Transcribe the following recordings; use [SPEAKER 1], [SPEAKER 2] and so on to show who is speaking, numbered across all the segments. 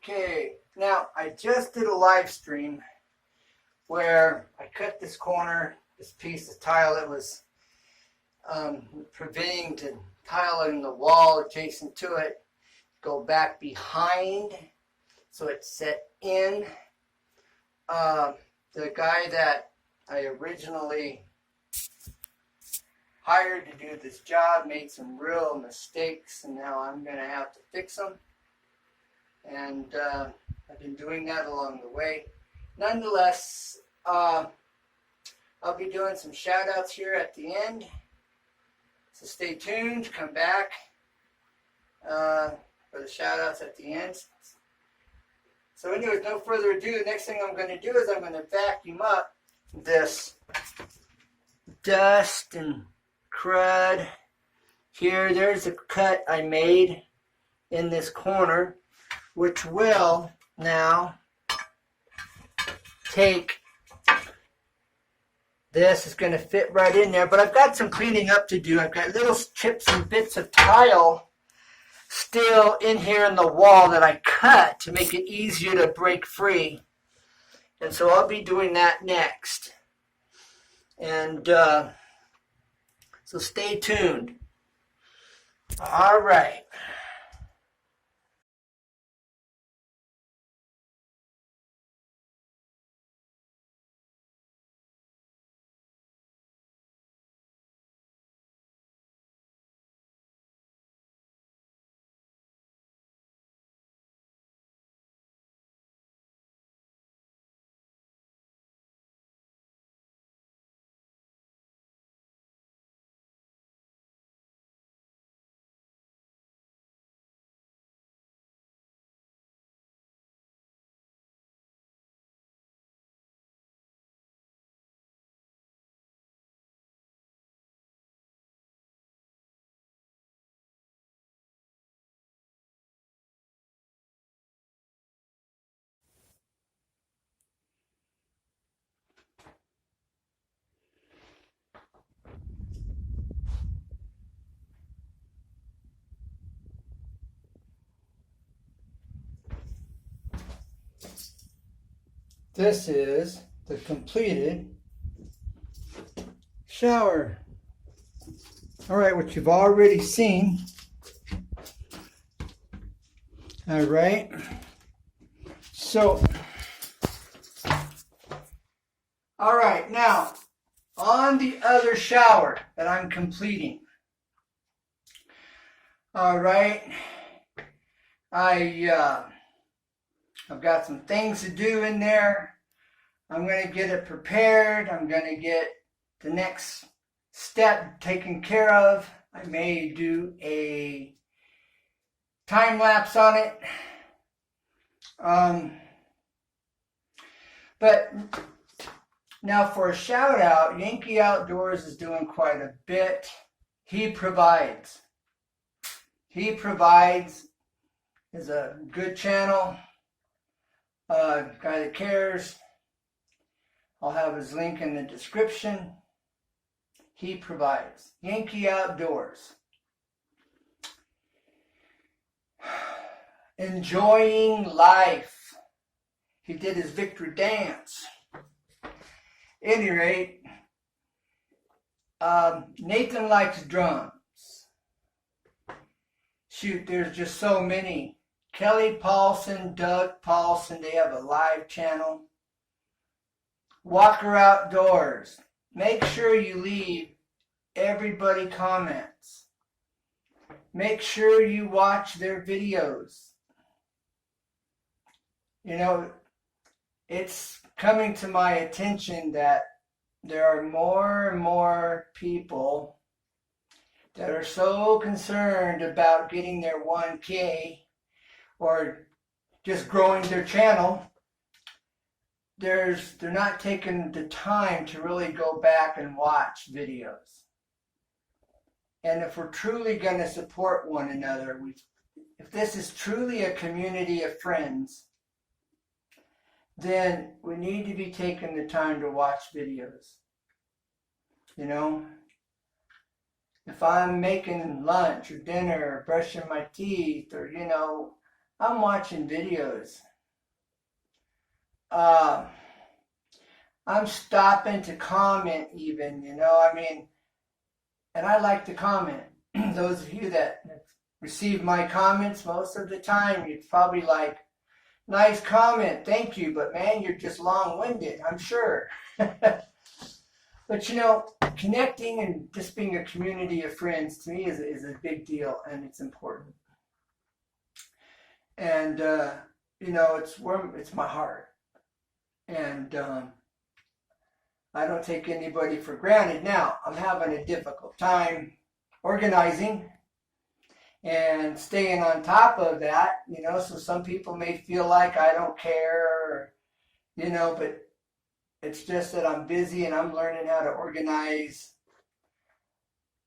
[SPEAKER 1] Okay, now I just did a live stream where I cut this corner, this piece of tile that was preventing the tile in the wall adjacent to it go back behind, so it's set in. The guy that I originally hired to do this job made some real mistakes, and now I'm going to have to fix them. And I've been doing that along the way. Nonetheless, I'll be doing some shout outs here at the end. So stay tuned, come back for the shout outs at the end. So anyways, no further ado, the next thing I'm going to do is I'm going to vacuum up this dust and crud. Here, there's a cut I made in this corner, which will now take this. Is going to fit right in there, but I've got some cleaning up to do. I've got little chips and bits of tile still in here in the wall that I cut to make it easier to break free, and so I'll be doing that next. And so stay tuned. All right. This is the completed shower. All right, which you've already seen. All right. So, all right, now on the other shower that I'm completing. All right. I've got some things to do in there. I'm going to get it prepared. I'm going to get the next step taken care of. I may do a time lapse on it. But now for a shout out, Yankee Outdoors is doing quite a bit. He provides. He provides is a good channel. Guy that cares. I'll have his link in the description. He provides. Yankee Outdoors. Enjoying life. He did his victory dance. At any rate, Nathan likes drums. Shoot, there's just so many. Kelly Paulson, Doug Paulson, they have a live channel. Walker Outdoors. Make sure you leave everybody comments. Make sure you watch their videos. You know, it's coming to my attention that there are more and more people that are so concerned about getting their 1K or just growing their channel. They're not taking the time to really go back and watch videos. And if we're truly going to support one another, if this is truly a community of friends, then we need to be taking the time to watch videos. You know, if I'm making lunch or dinner or brushing my teeth or, you know, I'm watching videos. Uh, I'm stopping to comment even, I mean, and I like to comment. Those of you that receive my comments most of the time, you'd probably like, nice comment, thank you, but man, you're just long-winded, I'm sure. But connecting and just being a community of friends to me is a big deal, and it's important. And it's my heart, and I don't take anybody for granted. Now I'm having a difficult time organizing and staying on top of that, so some people may feel like I don't care, but it's just that I'm busy and I'm learning how to organize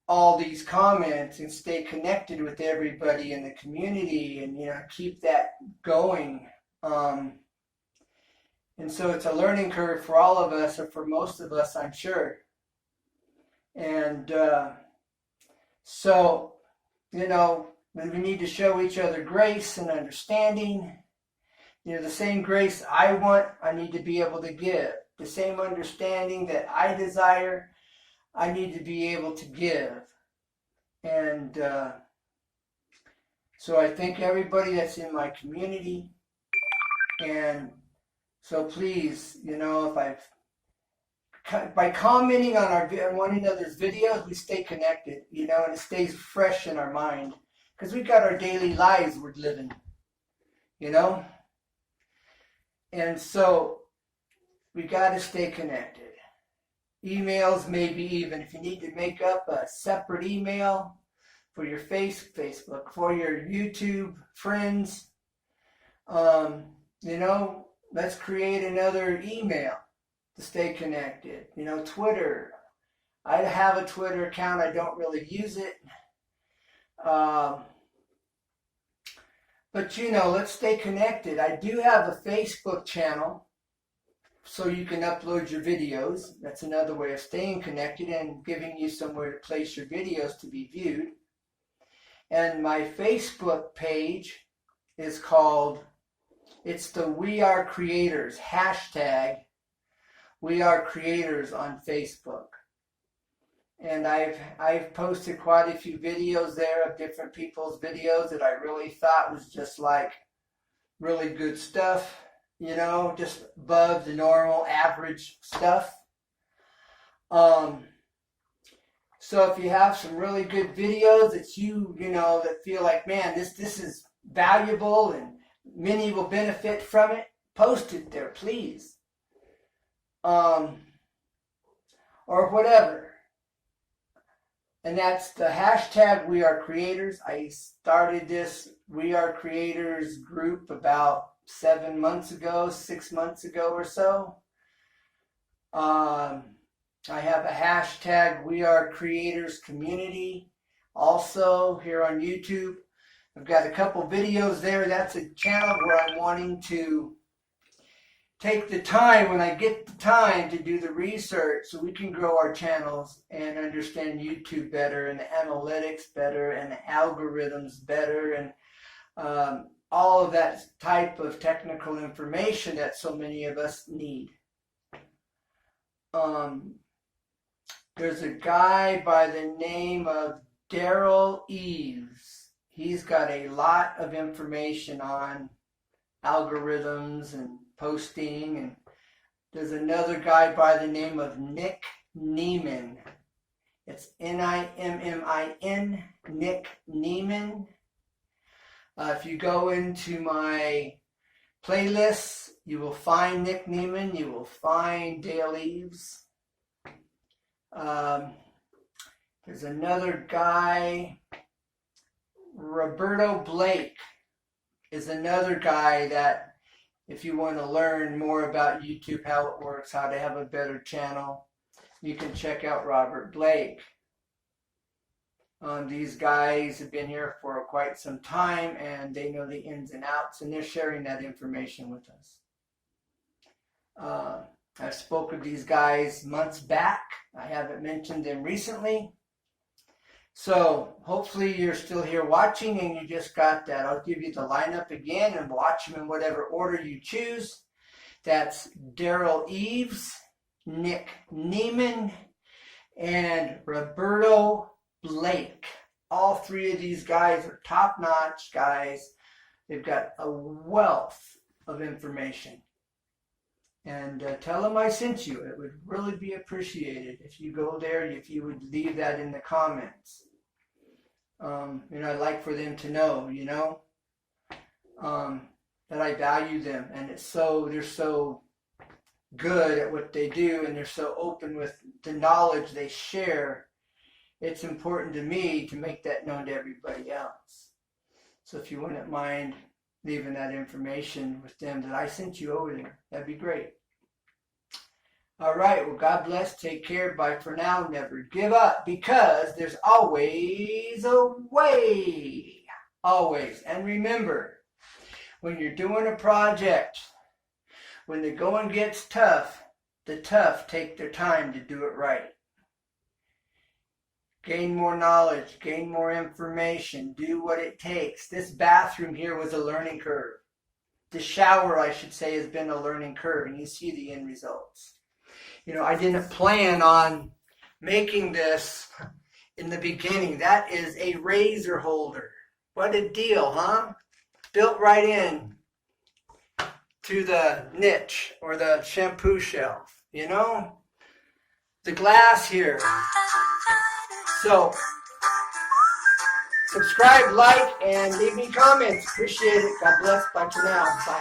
[SPEAKER 1] all these comments and stay connected with everybody in the community and, keep that going. And so it's a learning curve for all of us, or for most of us, I'm sure. And so, we need to show each other grace and understanding. The same grace I want, I need to be able to give. The same understanding that I desire, I need to be able to give. And so I thank everybody that's in my community. And so please, by commenting on one another's videos, we stay connected, and it stays fresh in our mind. Because we've got our daily lives we're living, And so we got to stay connected. Emails, maybe even if you need to make up a separate email for your Facebook, for your YouTube friends, let's create another email to stay connected. Twitter. I have a Twitter account. I don't really use it. But let's stay connected. I do have a Facebook channel, so you can upload your videos. That's another way of staying connected and giving you somewhere to place your videos to be viewed. And my Facebook page is called, it's the We Are Creators, hashtag We Are Creators on Facebook. And I've posted quite a few videos there of different people's videos that I really thought was just like really good stuff, just above the normal average stuff. So if you have some really good videos that that feel like, man, this is valuable and many will benefit from it, post it there, please. Or whatever. And that's the hashtag We Are Creators. I started this We Are Creators group about 6 months ago or so. I have a hashtag We Are Creators community also here on YouTube. I've got a couple videos there. That's a channel where I'm wanting to take the time, when I get the time, to do the research so we can grow our channels and understand YouTube better and the analytics better and the algorithms better and all of that type of technical information that so many of us need. There's a guy by the name of DERRAL. He's got a lot of information on algorithms and posting, and there's another guy by the name of Nick Neiman. It's Nimmin, Nick Neiman. If you go into my playlists, you will find Nick Neiman, you will find Dale Eves. There's another guy, Roberto Blake is another guy that, if you want to learn more about YouTube, how it works, how to have a better channel, you can check out Robert Blake. These guys have been here for quite some time, and they know the ins and outs, and they're sharing that information with us. I spoke with these guys months back. I haven't mentioned them recently. So hopefully you're still here watching and you just got that. I'll give you the lineup again and watch them in whatever order you choose. That's DERRAL Eves, Nick Neiman, and Roberto Blake. All three of these guys are top-notch guys. They've got a wealth of information. And tell them I sent you. It would really be appreciated if you go there, if you would leave that in the comments. I'd like for them to know, that I value them. And they're so good at what they do, and they're so open with the knowledge they share. It's important to me to make that known to everybody else. So if you wouldn't mind leaving that information with them that I sent you over there, that'd be great. All right, well, God bless, take care, bye for now, never give up, because there's always a way, always. And remember, when you're doing a project, when the going gets tough, the tough take their time to do it right. Gain more knowledge, gain more information, do what it takes. This bathroom here was a learning curve. The shower, I should say, has been a learning curve, and you see the end results. I didn't plan on making this in the beginning. That is a razor holder. What a deal, huh? Built right in to the niche or the shampoo shelf, The glass here. So, subscribe, like, and leave me comments. Appreciate it. God bless. Bye for now. Bye.